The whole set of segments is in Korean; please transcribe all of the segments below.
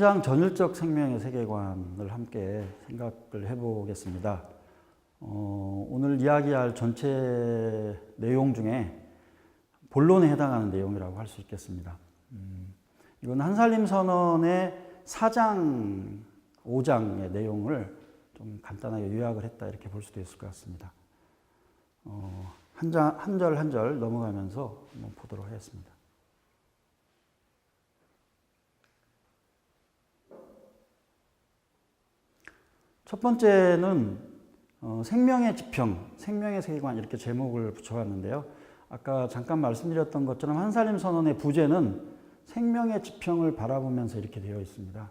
현장 전율적 생명의 세계관을 함께 생각을 해보겠습니다. 오늘 이야기할 전체 내용 중에 본론에 해당하는 내용이라고 할 수 있겠습니다. 이건 한살림 선언의 4장, 5장의 내용을 좀 간단하게 요약을 했다 이렇게 볼 수도 있을 것 같습니다. 한 절 한 절 넘어가면서 한번 보도록 하겠습니다. 첫 번째는 생명의 지평, 생명의 세계관 이렇게 제목을 붙여봤는데요. 아까 잠깐 말씀드렸던 것처럼 한살림 선언의 부제는 생명의 지평을 바라보면서 이렇게 되어 있습니다.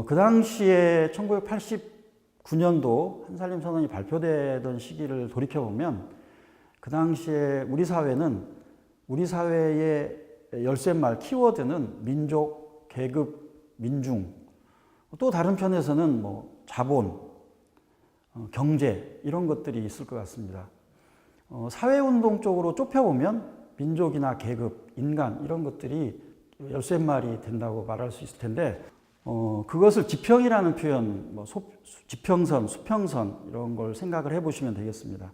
그 당시에 1989년도 한살림 선언이 발표되던 시기를 돌이켜보면 그 당시에 우리 사회는 우리 사회의 열쇠말 키워드는 민족, 계급, 민중 또 다른 편에서는 뭐 자본, 경제 이런 것들이 있을 것 같습니다. 사회운동 쪽으로 좁혀보면 민족이나 계급, 인간 이런 것들이 열쇠말이 된다고 말할 수 있을 텐데 그것을 지평이라는 표현, 뭐 지평선, 수평선 이런 걸 생각을 해보시면 되겠습니다.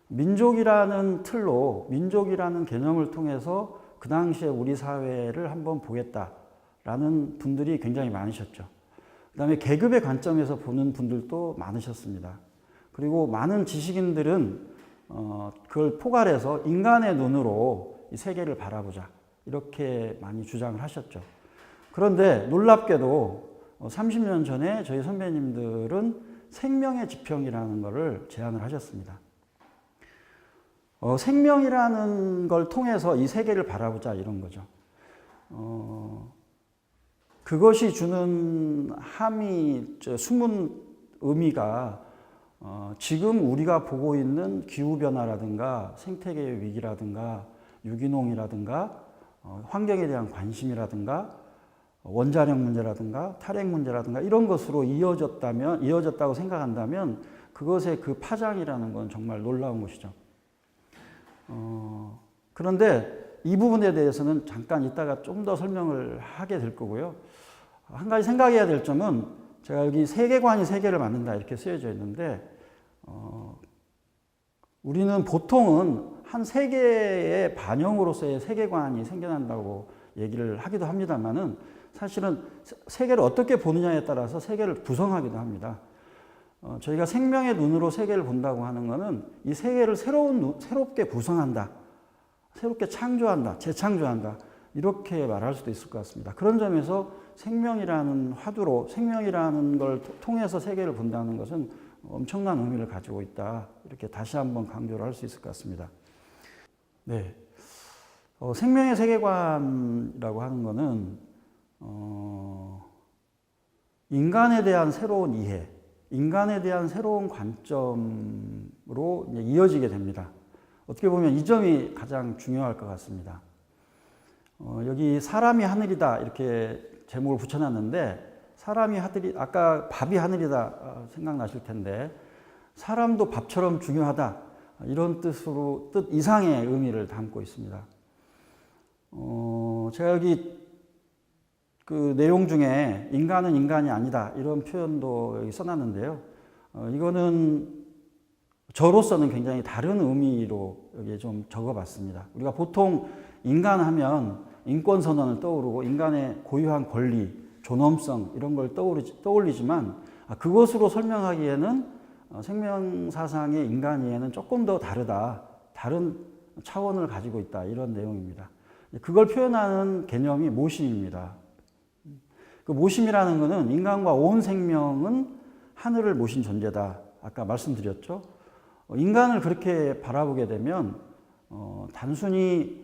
민족이라는 틀로 민족이라는 개념을 통해서 그 당시에 우리 사회를 한번 보겠다라는 분들이 굉장히 많으셨죠. 그 다음에 계급의 관점에서 보는 분들도 많으셨습니다. 그리고 많은 지식인들은 그걸 포괄해서 인간의 눈으로 이 세계를 바라보자 이렇게 많이 주장을 하셨죠. 그런데 놀랍게도 30년 전에 저희 선배님들은 생명의 지평이라는 것을 제안을 하셨습니다. 생명이라는 걸 통해서 이 세계를 바라보자 이런 거죠. 그것이 주는 함의 숨은 의미가 지금 우리가 보고 있는 기후변화라든가 생태계의 위기라든가 유기농이라든가 환경에 대한 관심이라든가 원자력 문제라든가 탈핵 문제라든가 이런 것으로 이어졌다고 생각한다면 그것의 그 파장이라는 건 정말 놀라운 것이죠. 그런데 이 부분에 대해서는 잠깐 이따가 좀 더 설명을 하게 될 거고요. 한 가지 생각해야 될 점은 제가 여기 세계관이 세계를 만든다 이렇게 쓰여져 있는데 우리는 보통은 한 세계의 반영으로서의 세계관이 생겨난다고 얘기를 하기도 합니다만은 사실은 세계를 어떻게 보느냐에 따라서 세계를 구성하기도 합니다. 저희가 생명의 눈으로 세계를 본다고 하는 것은 이 세계를 새롭게 구성한다. 새롭게 창조한다. 재창조한다. 이렇게 말할 수도 있을 것 같습니다. 그런 점에서 생명이라는 화두로 생명이라는 걸 통해서 세계를 본다는 것은 엄청난 의미를 가지고 있다. 이렇게 다시 한번 강조를 할 수 있을 것 같습니다. 네, 생명의 세계관이라고 하는 것은 인간에 대한 새로운 이해, 인간에 대한 새로운 관점으로 이어지게 됩니다. 어떻게 보면 이 점이 가장 중요할 것 같습니다. 여기 사람이 하늘이다 이렇게 제목을 붙여놨는데 사람이 하늘이 아까 밥이 하늘이다 생각나실 텐데 사람도 밥처럼 중요하다 이런 뜻 이상의 의미를 담고 있습니다. 제가 여기 그 내용 중에 인간은 인간이 아니다 이런 표현도 여기 써놨는데요. 이거는 저로서는 굉장히 다른 의미로 여기에 좀 적어봤습니다. 우리가 보통 인간하면 인권선언을 떠오르고 인간의 고유한 권리, 존엄성 이런 걸 떠올리지만 그것으로 설명하기에는 생명사상의 인간이에는 조금 더 다른 차원을 가지고 있다 이런 내용입니다. 그걸 표현하는 개념이 모심입니다. 그 모심이라는 것은 인간과 온 생명은 하늘을 모신 존재다. 아까 말씀드렸죠. 인간을 그렇게 바라보게 되면 단순히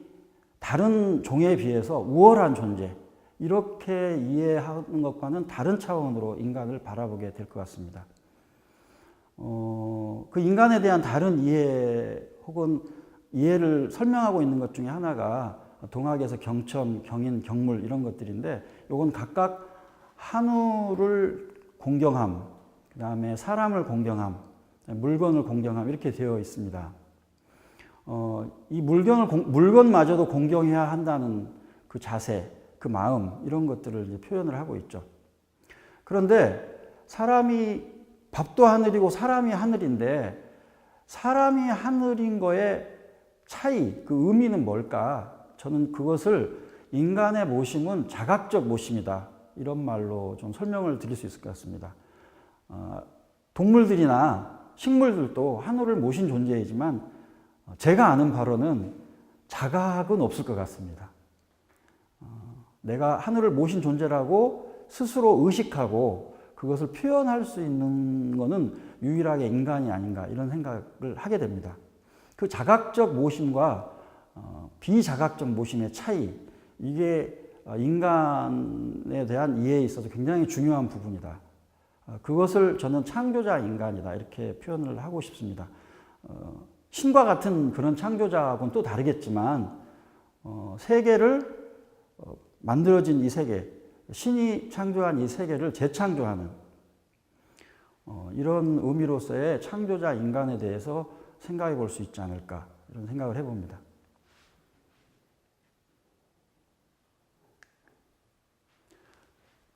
다른 종에 비해서 우월한 존재 이렇게 이해하는 것과는 다른 차원으로 인간을 바라보게 될 것 같습니다. 그 인간에 대한 다른 이해 혹은 이해를 설명하고 있는 것 중에 하나가 동학에서 경천, 경인, 경물 이런 것들인데 이건 각각 하늘을 공경함, 그 다음에 사람을 공경함, 물건을 공경함 이렇게 되어 있습니다. 이 물건마저도 공경해야 한다는 그 자세 그 마음 이런 것들을 이제 표현을 하고 있죠. 그런데 사람이 밥도 하늘이고 사람이 하늘인데 사람이 하늘인 거에 차이, 그 의미는 뭘까? 저는 그것을 인간의 모심은 자각적 모심이다. 이런 말로 좀 설명을 드릴 수 있을 것 같습니다. 동물들이나 식물들도 하늘을 모신 존재이지만 제가 아는 바로는 자각은 없을 것 같습니다. 내가 하늘을 모신 존재라고 스스로 의식하고 그것을 표현할 수 있는 것은 유일하게 인간이 아닌가 이런 생각을 하게 됩니다. 그 자각적 모심과 비자각적 모심의 차이, 이게 인간에 대한 이해에 있어서 굉장히 중요한 부분이다. 그것을 저는 창조자 인간이다 이렇게 표현을 하고 싶습니다. 신과 같은 그런 창조자하고는 또 다르겠지만 세계를 만들어진 이 세계, 신이 창조한 이 세계를 재창조하는 이런 의미로서의 창조자 인간에 대해서 생각해 볼 수 있지 않을까 이런 생각을 해봅니다.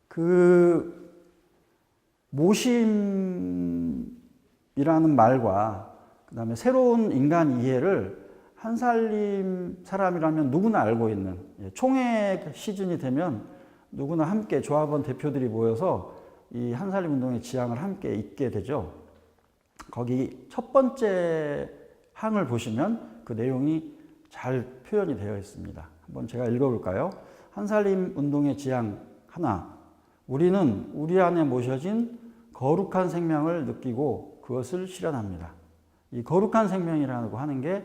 그 모심이라는 말과 그 다음에 새로운 인간 이해를 한살림 사람이라면 누구나 알고 있는, 총회 시즌이 되면 누구나 함께 조합원 대표들이 모여서 이 한살림 운동의 지향을 함께 읽게 되죠. 거기 첫 번째 항을 보시면 그 내용이 잘 표현이 되어 있습니다. 한번 제가 읽어볼까요? 한살림 운동의 지향 하나, 우리는 우리 안에 모셔진 거룩한 생명을 느끼고 그것을 실현합니다. 이 거룩한 생명이라고 하는 게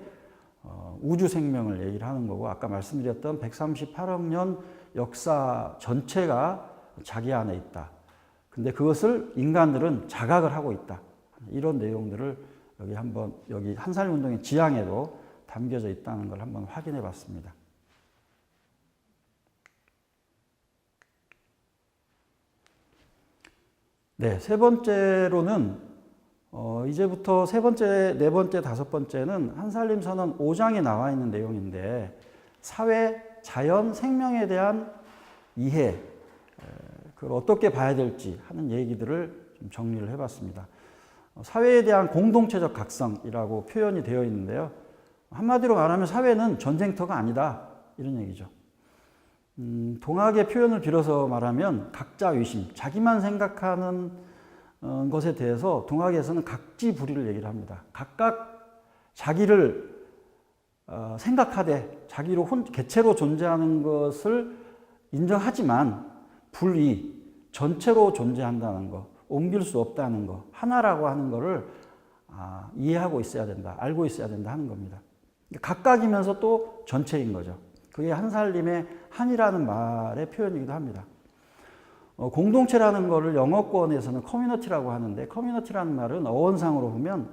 우주 생명을 얘기를 하는 거고, 아까 말씀드렸던 138억 년 역사 전체가 자기 안에 있다. 근데 그것을 인간들은 자각을 하고 있다. 이런 내용들을 여기 한살림 운동의 지향에도 담겨져 있다는 걸 한번 확인해 봤습니다. 네, 세 번째로는 이제부터 세 번째, 네 번째, 다섯 번째는 한살림 선언 5장에 나와 있는 내용인데, 사회, 자연, 생명에 대한 이해, 그걸 어떻게 봐야 될지 하는 얘기들을 좀 정리를 해봤습니다. 사회에 대한 공동체적 각성이라고 표현이 되어 있는데요. 한마디로 말하면 사회는 전쟁터가 아니다 이런 얘기죠. 동학의 표현을 빌어서 말하면 각자 위심, 자기만 생각하는 것에 대해서 동학에서는 각지불의를 얘기를 합니다. 각각 자기를 생각하되 자기로 개체로 존재하는 것을 인정하지만 불의, 전체로 존재한다는 것, 옮길 수 없다는 것, 하나라고 하는 것을 이해하고 있어야 된다, 알고 있어야 된다 하는 겁니다. 각각이면서 또 전체인 거죠. 그게 한살림의 한이라는 말의 표현이기도 합니다. 공동체라는 것을 영어권에서는 커뮤니티라고 하는데, 커뮤니티라는 말은 어원상으로 보면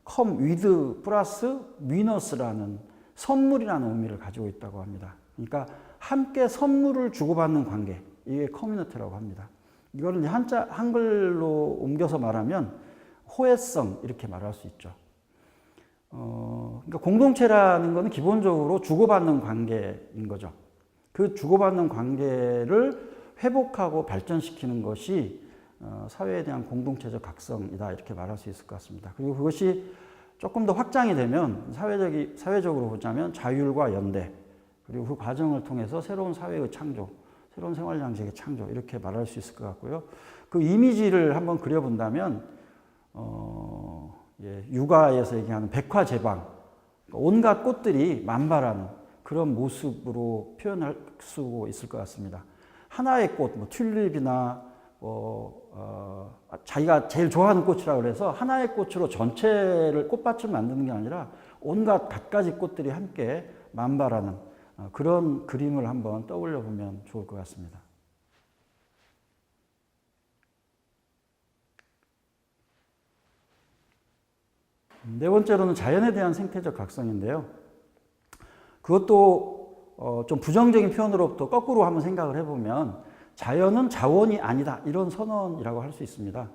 come with 플러스 위너스라는 선물이라는 의미를 가지고 있다고 합니다. 그러니까 함께 선물을 주고받는 관계, 이게 커뮤니티라고 합니다. 이거를 한글로 옮겨서 말하면 호혜성 이렇게 말할 수 있죠. 그러니까 공동체라는 것은 기본적으로 주고받는 관계인 거죠. 그 주고받는 관계를 회복하고 발전시키는 것이 사회에 대한 공동체적 각성이다 이렇게 말할 수 있을 것 같습니다. 그리고 그것이 조금 더 확장이 되면 사회적으로 보자면 자율과 연대, 그리고 그 과정을 통해서 새로운 사회의 창조, 새로운 생활 양식의 창조 이렇게 말할 수 있을 것 같고요. 그 이미지를 한번 그려본다면 육아에서 얘기하는 백화제방, 온갖 꽃들이 만발하는 그런 모습으로 표현할 수 있을 것 같습니다. 하나의 꽃, 튤립이나 자기가 제일 좋아하는 꽃이라고 그래서 하나의 꽃으로 전체를 꽃밭을 만드는 게 아니라 온갖 갖가지 꽃들이 함께 만발하는 그런 그림을 한번 떠올려 보면 좋을 것 같습니다. 네 번째로는 자연에 대한 생태적 각성인데요. 그것도 좀 부정적인 표현으로부터 거꾸로 한번 생각을 해보면 자연은 자원이 아니다 이런 선언이라고 할 수 있습니다.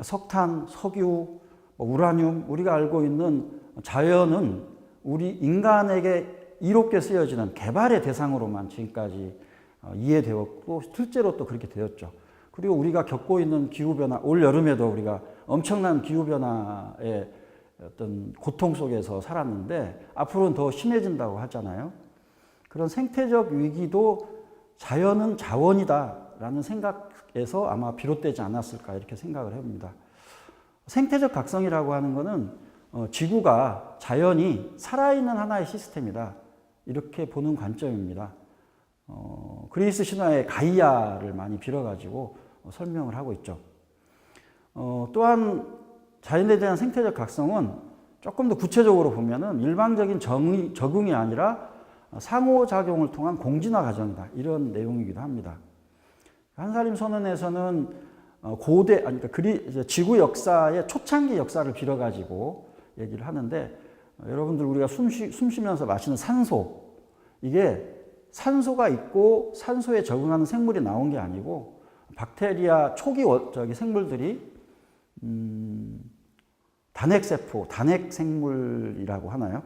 석탄, 석유, 우라늄, 우리가 알고 있는 자연은 우리 인간에게 이롭게 쓰여지는 개발의 대상으로만 지금까지 이해되었고 실제로 또 그렇게 되었죠. 그리고 우리가 겪고 있는 기후변화, 올 여름에도 우리가 엄청난 기후변화의 어떤 고통 속에서 살았는데 앞으로는 더 심해진다고 하잖아요. 그런 생태적 위기도 자연은 자원이다라는 생각에서 아마 비롯되지 않았을까 이렇게 생각을 해봅니다. 생태적 각성이라고 하는 것은 지구가 자연이 살아있는 하나의 시스템이다 이렇게 보는 관점입니다. 그리스 신화의 가이아를 많이 빌어가지고 설명을 하고 있죠. 또한 자연에 대한 생태적 각성은 조금 더 구체적으로 보면은 일방적인 적응이 아니라 상호작용을 통한 공진화 과정이다. 이런 내용이기도 합니다. 한살림 선언에서는 지구 역사의 초창기 역사를 빌어가지고 얘기를 하는데 여러분들 우리가 숨 쉬면서 마시는 산소 이게 산소가 있고 산소에 적응하는 생물이 나온 게 아니고 박테리아 초기 생물들이 단핵세포, 단핵생물이라고 하나요?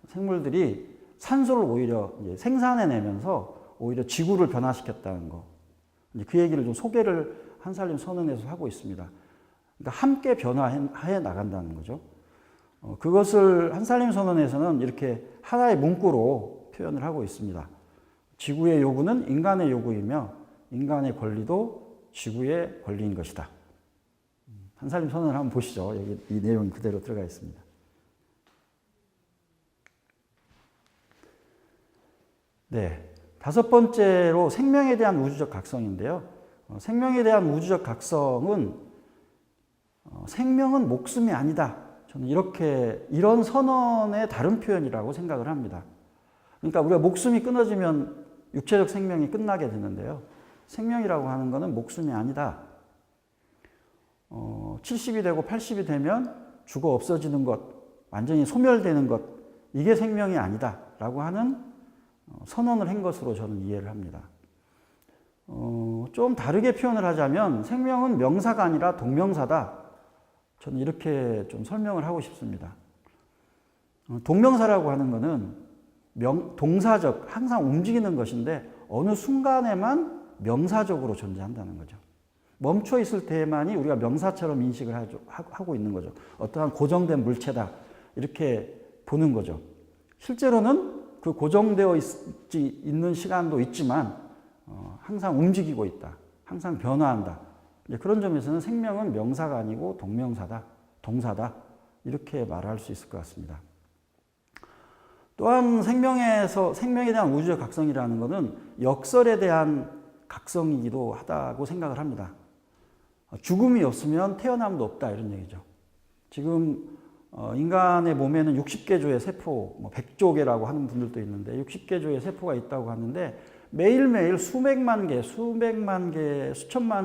생물들이 산소를 오히려 생산해내면서 오히려 지구를 변화시켰다는 거. 그 얘기를 좀 소개를 한살림 선언에서 하고 있습니다. 그러니까 함께 변화해 나간다는 거죠. 그것을 한살림 선언에서는 이렇게 하나의 문구로 표현을 하고 있습니다. 지구의 요구는 인간의 요구이며 인간의 권리도 지구의 권리인 것이다. 한살림 선언을 한번 보시죠. 여기 이 내용이 그대로 들어가 있습니다. 네, 다섯 번째로 생명에 대한 우주적 각성인데요. 생명에 대한 우주적 각성은 생명은 목숨이 아니다. 저는 이런 선언의 다른 표현이라고 생각을 합니다. 그러니까 우리가 목숨이 끊어지면 육체적 생명이 끝나게 되는데요. 생명이라고 하는 것은 목숨이 아니다. 70이 되고 80이 되면 죽어 없어지는 것, 완전히 소멸되는 것, 이게 생명이 아니다. 라고 하는 선언을 한 것으로 저는 이해를 합니다. 좀 다르게 표현을 하자면 생명은 명사가 아니라 동명사다. 저는 이렇게 좀 설명을 하고 싶습니다. 동명사라고 하는 것은 동사적, 항상 움직이는 것인데 어느 순간에만 명사적으로 존재한다는 거죠. 멈춰 있을 때만이 우리가 명사처럼 인식을 하고 있는 거죠. 어떠한 고정된 물체다. 이렇게 보는 거죠. 실제로는 그 고정되어 있는 시간도 있지만 항상 움직이고 있다. 항상 변화한다. 그런 점에서는 생명은 명사가 아니고 동명사다. 동사다. 이렇게 말할 수 있을 것 같습니다. 또한 생명에 대한 우주적 각성이라는 것은 역설에 대한 각성이기도 하다고 생각을 합니다. 죽음이 없으면 태어남도 없다 이런 얘기죠. 지금 인간의 몸에는 60개 조의 세포, 100조개라고 하는 분들도 있는데 60개 조의 세포가 있다고 하는데 매일매일 수백만 개, 수천만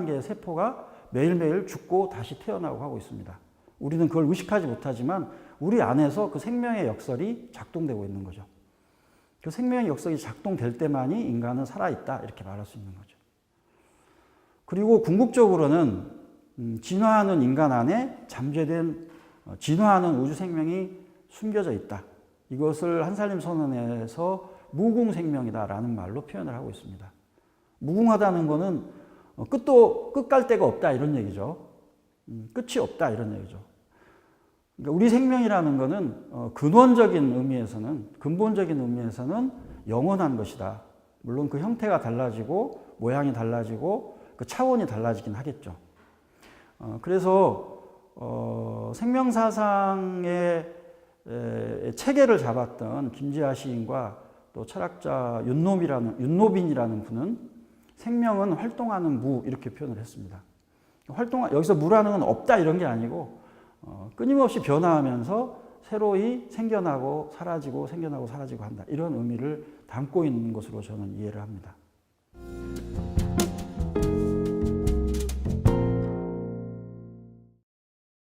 개의 세포가 매일매일 죽고 다시 태어나고 하고 있습니다. 우리는 그걸 의식하지 못하지만 우리 안에서 그 생명의 역설이 작동되고 있는 거죠. 그 생명의 역설이 작동될 때만이 인간은 살아있다 이렇게 말할 수 있는 거죠. 그리고 궁극적으로는 진화하는 인간 안에 잠재된 진화하는 우주 생명이 숨겨져 있다. 이것을 한살림 선언에서 무궁생명이다라는 말로 표현을 하고 있습니다. 무궁하다는 것은 끝 갈 데가 없다 이런 얘기죠. 끝이 없다 이런 얘기죠. 그러니까 우리 생명이라는 것은 근본적인 의미에서는 영원한 것이다. 물론 그 형태가 달라지고 모양이 달라지고 그 차원이 달라지긴 하겠죠. 그래서 생명사상의 체계를 잡았던 김지하 시인과 또 철학자 윤노빈이라는 분은 생명은 활동하는 무 이렇게 표현을 했습니다. 여기서 무라는 건 없다 이런 게 아니고 끊임없이 변화하면서 새로이 생겨나고 사라지고 생겨나고 사라지고 한다. 이런 의미를 담고 있는 것으로 저는 이해를 합니다.